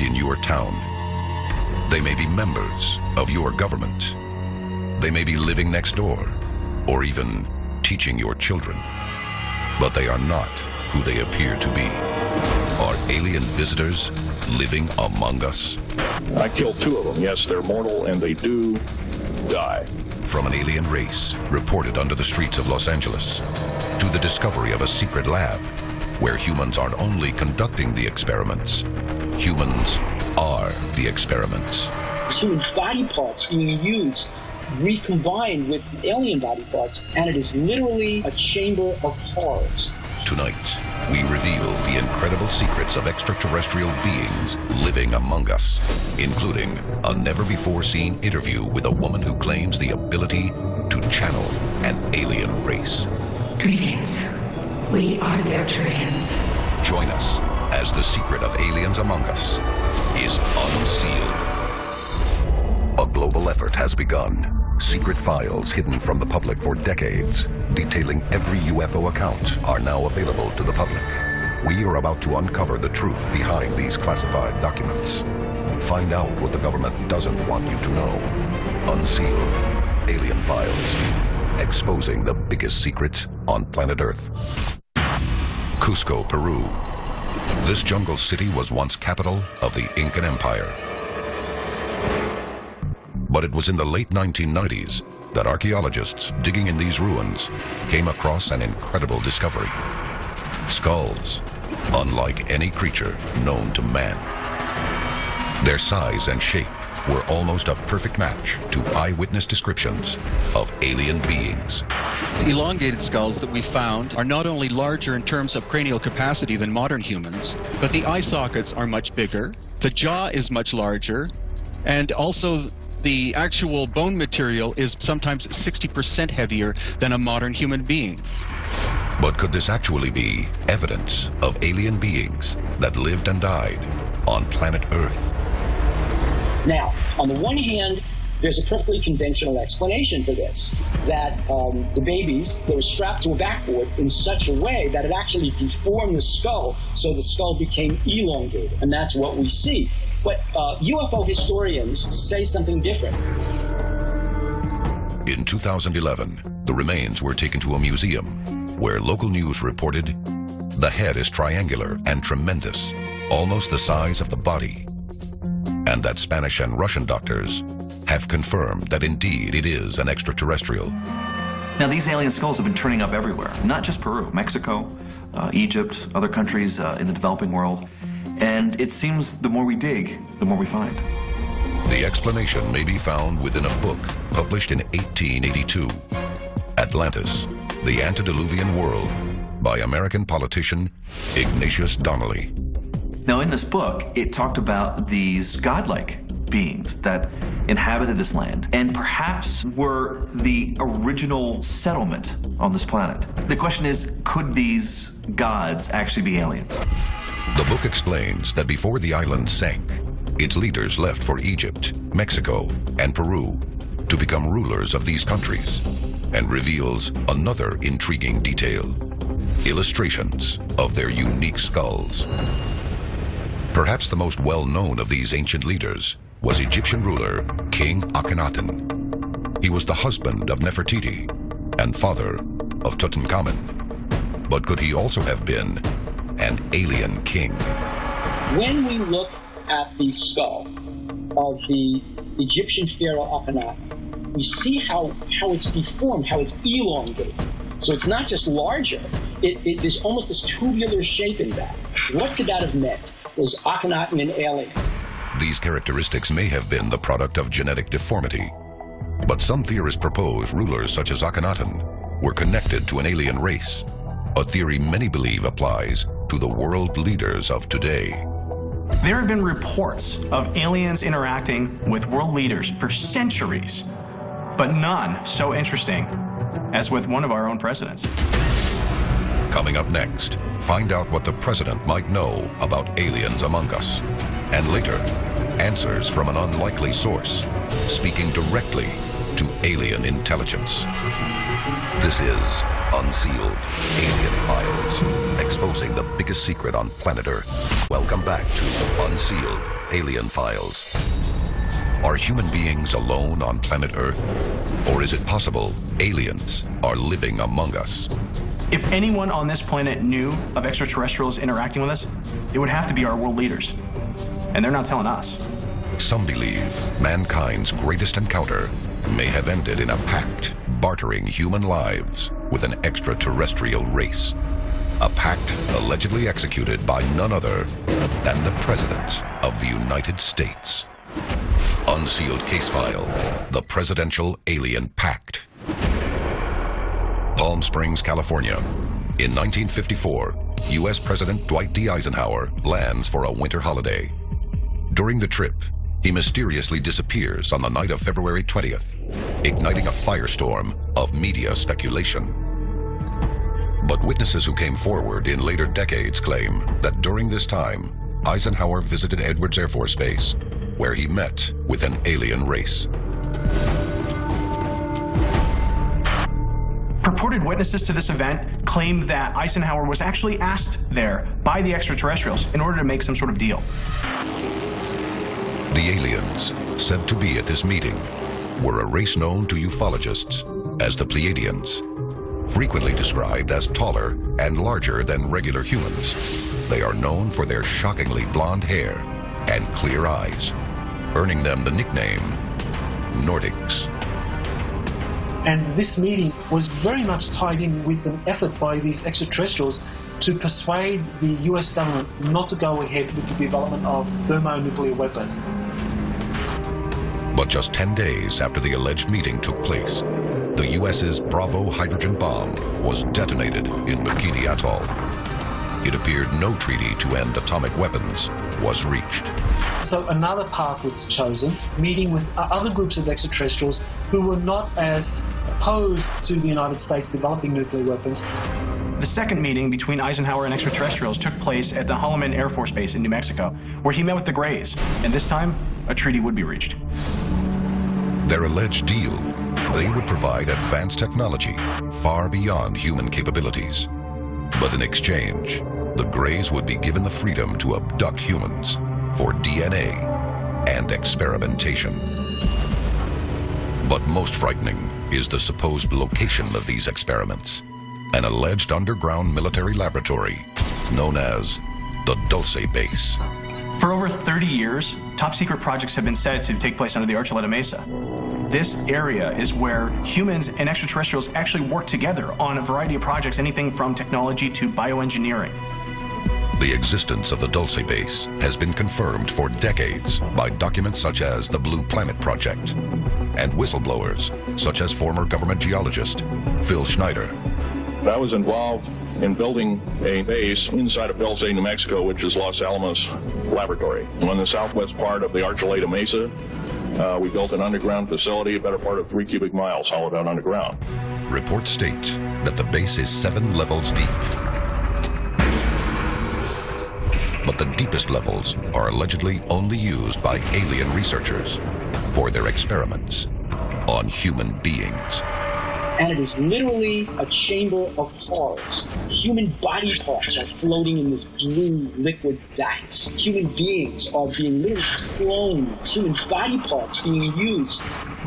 in your town. They may be members of your government. They may be living next door, or even teaching your children. But they are not who they appear to be. Are alien visitors living among us? I killed 2 of them. Yes, they're mortal and they do die. From an alien race reported under the streets of Los Angeles, to the discovery of a secret lab where humans aren't only conducting the experiments, humans are the experiments. Human body parts being used, recombined with alien body parts, and it is literally a chamber of horrors. Tonight, we reveal the incredible secrets of extraterrestrial beings living among us, including a never-before-seen interview with a woman who claims the ability to channel an alien race. Greetings. We are their Terrans. Join us as the secret of aliens among us is unsealed. A global effort has begun. Secret files hidden from the public for decades, detailing every UFO account, are now available to the public. We are about to uncover the truth behind these classified documents. Find out what the government doesn't want you to know. Unsealed. Alien Files. Exposing the biggest secret on planet Earth. Cusco, Peru. This jungle city was once capital of the Incan Empire. But it was in the late 1990s that archaeologists digging in these ruins came across an incredible discovery. Skulls, unlike any creature known to man. Their size and shape were almost a perfect match to eyewitness descriptions of alien beings. The elongated skulls that we found are not only larger in terms of cranial capacity than modern humans, but the eye sockets are much bigger, the jaw is much larger, and also the actual bone material is sometimes 60% heavier than a modern human being. But could this actually be evidence of alien beings that lived and died on planet Earth? Now, on the one hand, there's a perfectly conventional explanation for this, that the babies, they were strapped to a backboard in such a way that it actually deformed the skull, so the skull became elongated, and that's what we see. But UFO historians say something different. In 2011, the remains were taken to a museum where local news reported the head is triangular and tremendous, almost the size of the body, and that Spanish and Russian doctors have confirmed that indeed it is an extraterrestrial. Now, these alien skulls have been turning up everywhere, not just Peru, Mexico, Egypt, other countries in the developing world. And it seems the more we dig, the more we find. The explanation may be found within a book published in 1882, Atlantis, the Antediluvian World, by American politician Ignatius Donnelly. Now, in this book, it talked about these godlike beings that inhabited this land and perhaps were the original settlement on this planet. The question is, could these gods actually be aliens? The book explains that before the island sank, its leaders left for Egypt, Mexico, and Peru to become rulers of these countries, and reveals another intriguing detail: illustrations of their unique skulls. Perhaps the most well-known of these ancient leaders was Egyptian ruler King Akhenaten. He was the husband of Nefertiti and father of Tutankhamun. But could he also have been an alien king? When we look at the skull of the Egyptian pharaoh Akhenaten, we see how it's deformed, how it's elongated. So it's not just larger, there's almost this tubular shape in that. What could that have meant? Was Akhenaten an alien? These characteristics may have been the product of genetic deformity, but some theorists propose rulers such as Akhenaten were connected to an alien race, a theory many believe applies to the world leaders of today. There have been reports of aliens interacting with world leaders for centuries, but none so interesting as with one of our own presidents. Coming up next, find out what the president might know about aliens among us. And later, answers from an unlikely source, speaking directly to alien intelligence. This is Unsealed, Alien Files, exposing the biggest secret on planet Earth. Welcome back to Unsealed, Alien Files. Are human beings alone on planet Earth? Or is it possible aliens are living among us? If anyone on this planet knew of extraterrestrials interacting with us, it would have to be our world leaders. And they're not telling us. Some believe mankind's greatest encounter may have ended in a pact bartering human lives with an extraterrestrial race. A pact allegedly executed by none other than the President of the United States. Unsealed case file, the Presidential Alien Pact. Palm Springs, California. In 1954, U.S. President Dwight D. Eisenhower lands for a winter holiday. During the trip, he mysteriously disappears on the night of February 20th, igniting a firestorm of media speculation. But witnesses who came forward in later decades claim that during this time, Eisenhower visited Edwards Air Force Base, where he met with an alien race. Purported witnesses to this event claimed that Eisenhower was actually asked there by the extraterrestrials in order to make some sort of deal. The aliens, said to be at this meeting, were a race known to ufologists as the Pleiadians, frequently described as taller and larger than regular humans. They are known for their shockingly blonde hair and clear eyes, earning them the nickname Nordics. And this meeting was very much tied in with an effort by these extraterrestrials to persuade the US government not to go ahead with the development of thermonuclear weapons. But just 10 days after the alleged meeting took place, the US's Bravo hydrogen bomb was detonated in Bikini Atoll. It appeared no treaty to end atomic weapons was reached. So another path was chosen, meeting with other groups of extraterrestrials who were not as opposed to the United States developing nuclear weapons. The second meeting between Eisenhower and extraterrestrials took place at the Holloman Air Force Base in New Mexico, where he met with the Greys, and this time, a treaty would be reached. Their alleged deal, they would provide advanced technology far beyond human capabilities. But in exchange, the Greys would be given the freedom to abduct humans for DNA and experimentation. But most frightening is the supposed location of these experiments, an alleged underground military laboratory known as the Dulce Base. For over 30 years, top-secret projects have been said to take place under the Archuleta Mesa. This area is where humans and extraterrestrials actually work together on a variety of projects, anything from technology to bioengineering. The existence of the Dulce Base has been confirmed for decades by documents such as the Blue Planet Project and whistleblowers such as former government geologist Phil Schneider. I was involved in building a base inside of Dulce, New Mexico, which is Los Alamos Laboratory. On the southwest part of the Archuleta Mesa, we built an underground facility, a better part of 3 cubic miles, hollowed out underground. Reports state that the base is 7 levels deep. But the deepest levels are allegedly only used by alien researchers for their experiments on human beings. And it is literally a chamber of horrors. Human body parts are floating in this blue liquid vats. Human beings are being literally cloned. Human body parts being used,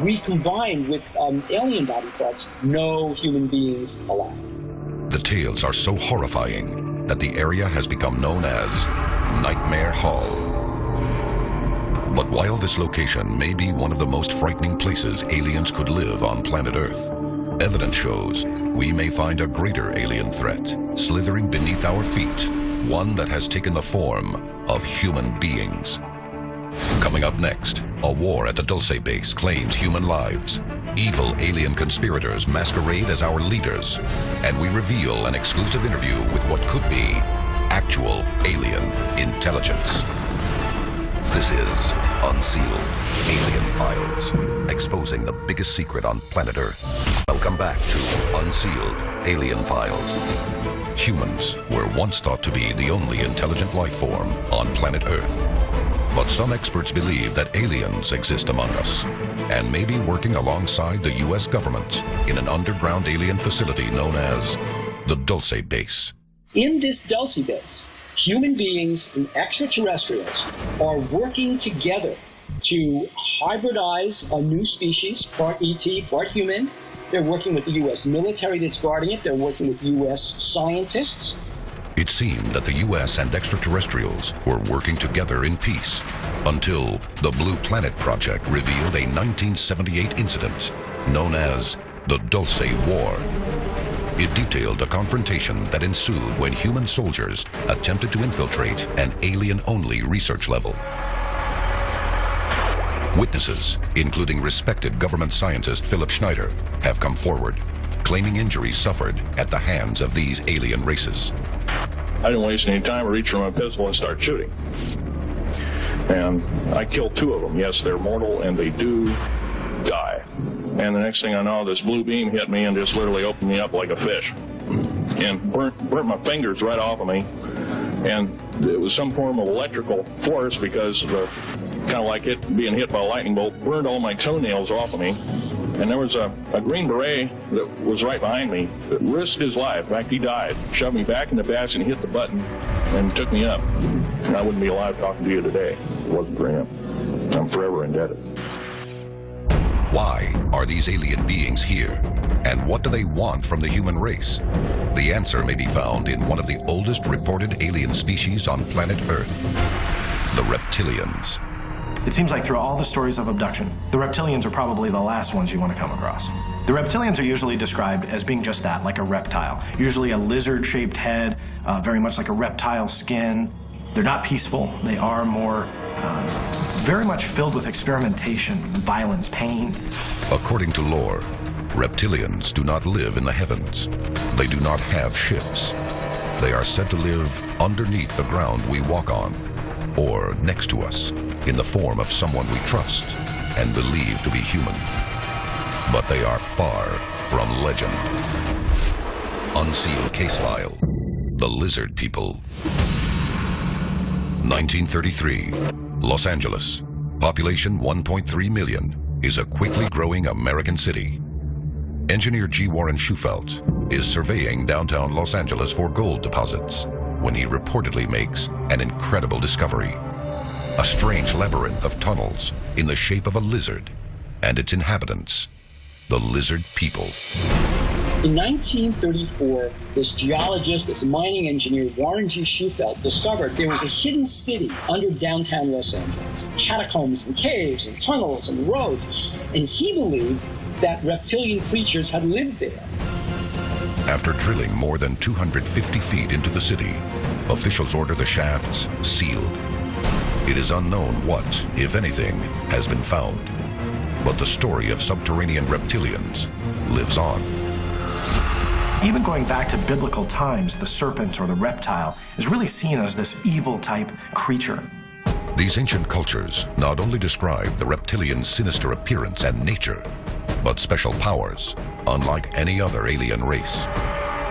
recombined with alien body parts. No human beings allowed. The tales are so horrifying that the area has become known as Nightmare Hall. But while this location may be one of the most frightening places aliens could live on planet Earth, evidence shows we may find a greater alien threat slithering beneath our feet, one that has taken the form of human beings. Coming up next, a war at the Dulce Base claims human lives. Evil alien conspirators masquerade as our leaders, and we reveal an exclusive interview with what could be actual alien intelligence. This is Unsealed, Alien Files, exposing the biggest secret on planet Earth. Welcome back to Unsealed, Alien Files. Humans were once thought to be the only intelligent life form on planet Earth. But some experts believe that aliens exist among us and may be working alongside the U.S. government in an underground alien facility known as the Dulce Base. In this Dulce Base, human beings and extraterrestrials are working together to hybridize a new species, part ET, part human. They're working with the U.S. military that's guarding it. They're working with U.S. scientists. It seemed that the U.S. and extraterrestrials were working together in peace until the Blue Planet Project revealed a 1978 incident known as the Dulce War. It detailed a confrontation that ensued when human soldiers attempted to infiltrate an alien-only research level. Witnesses, including respected government scientist Philip Schneider, have come forward, claiming injuries suffered at the hands of these alien races. I didn't waste any time. I reached for my pistol and started shooting. And I killed 2 of them. Yes, they're mortal, and they do die. And the next thing I know, this blue beam hit me and just literally opened me up like a fish. And burnt my fingers right off of me. And it was some form of electrical force because the kind of like it being hit by a lightning bolt, burned all my toenails off of me. And there was a Green Beret that was right behind me that risked his life. In fact, he died, shoved me back in the basket and hit the button and took me up. And I wouldn't be alive talking to you today if it wasn't for him. I'm forever indebted. Why are these alien beings here? And what do they want from the human race? The answer may be found in one of the oldest reported alien species on planet Earth, the reptilians. It seems like through all the stories of abduction, the reptilians are probably the last ones you want to come across. The reptilians are usually described as being just that, like a reptile. Usually a lizard-shaped head, very much like a reptile skin. They're not peaceful. They are more very much filled with experimentation, violence, pain. According to lore, reptilians do not live in the heavens. They do not have ships. They are said to live underneath the ground we walk on, or next to us, in the form of someone we trust and believe to be human. But they are far from legend. Unsealed case file, the Lizard People. 1933, Los Angeles. Population 1.3 million, is a quickly growing American city. Engineer G. Warren Schufelt is surveying downtown Los Angeles for gold deposits when he reportedly makes an incredible discovery. A strange labyrinth of tunnels in the shape of a lizard and its inhabitants, the Lizard People. In 1934, this geologist, this mining engineer, Warren G. Schufelt, discovered there was a hidden city under downtown Los Angeles. Catacombs and caves and tunnels and roads. And he believed that reptilian creatures had lived there. After drilling more than 250 feet into the city, officials order the shafts sealed. It is unknown what, if anything, has been found. But the story of subterranean reptilians lives on. Even going back to biblical times, the serpent or the reptile is really seen as this evil type creature. These ancient cultures not only describe the reptilian's sinister appearance and nature, but special powers, unlike any other alien race.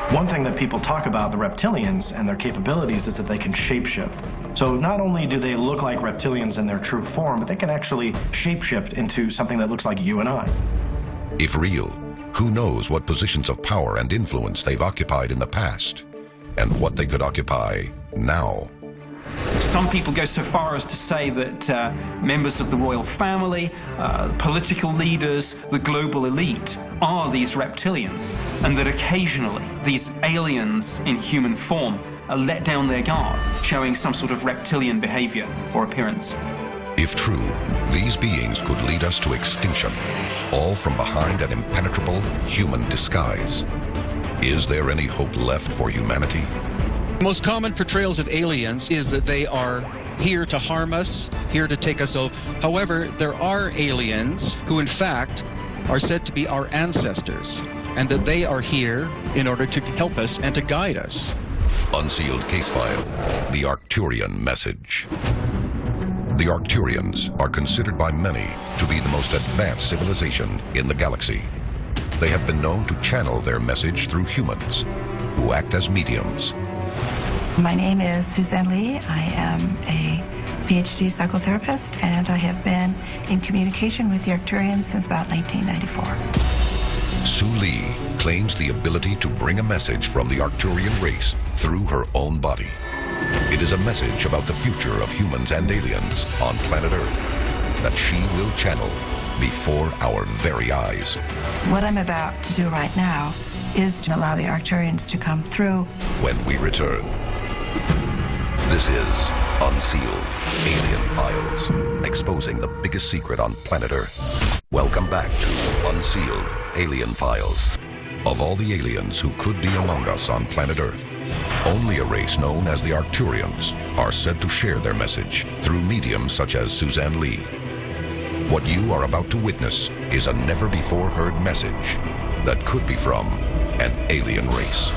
One thing that people talk about the reptilians and their capabilities is that they can shapeshift. So not only do they look like reptilians in their true form, but they can actually shapeshift into something that looks like you and I. If real, who knows what positions of power and influence they've occupied in the past, and what they could occupy now. Some people go so far as to say that members of the royal family, political leaders, the global elite are these reptilians, and that occasionally these aliens in human form let down their guard, showing some sort of reptilian behavior or appearance. If true, these beings could lead us to extinction, all from behind an impenetrable human disguise. Is there any hope left for humanity? The most common portrayals of aliens is that they are here to harm us, here to take us over. However, there are aliens who in fact are said to be our ancestors, and that they are here in order to help us and to guide us. Unsealed case file, the Arcturian message. The Arcturians are considered by many to be the most advanced civilization in the galaxy. They have been known to channel their message through humans, who act as mediums. My name is Suzanne Lee. I am a PhD psychotherapist, and I have been in communication with the Arcturians since about 1994. Sue Lee claims the ability to bring a message from the Arcturian race through her own body. It is a message about the future of humans and aliens on planet Earth that she will channel before our very eyes. What I'm about to do right now is to allow the Arcturians to come through. When we return, this is Unsealed, Alien Files, exposing the biggest secret on planet Earth. Welcome back to Unsealed, Alien Files. Of all the aliens who could be among us on planet Earth, only a race known as the Arcturians are said to share their message through mediums such as Suzanne Lee. What you are about to witness is a never-before-heard message that could be from an alien race.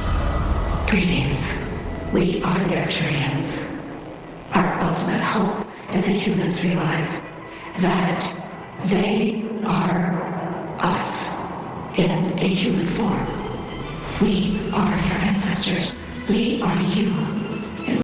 Greetings. We are the Arcturians. Our ultimate hope is that humans realize that they are us in a human form. We are your ancestors. We are you.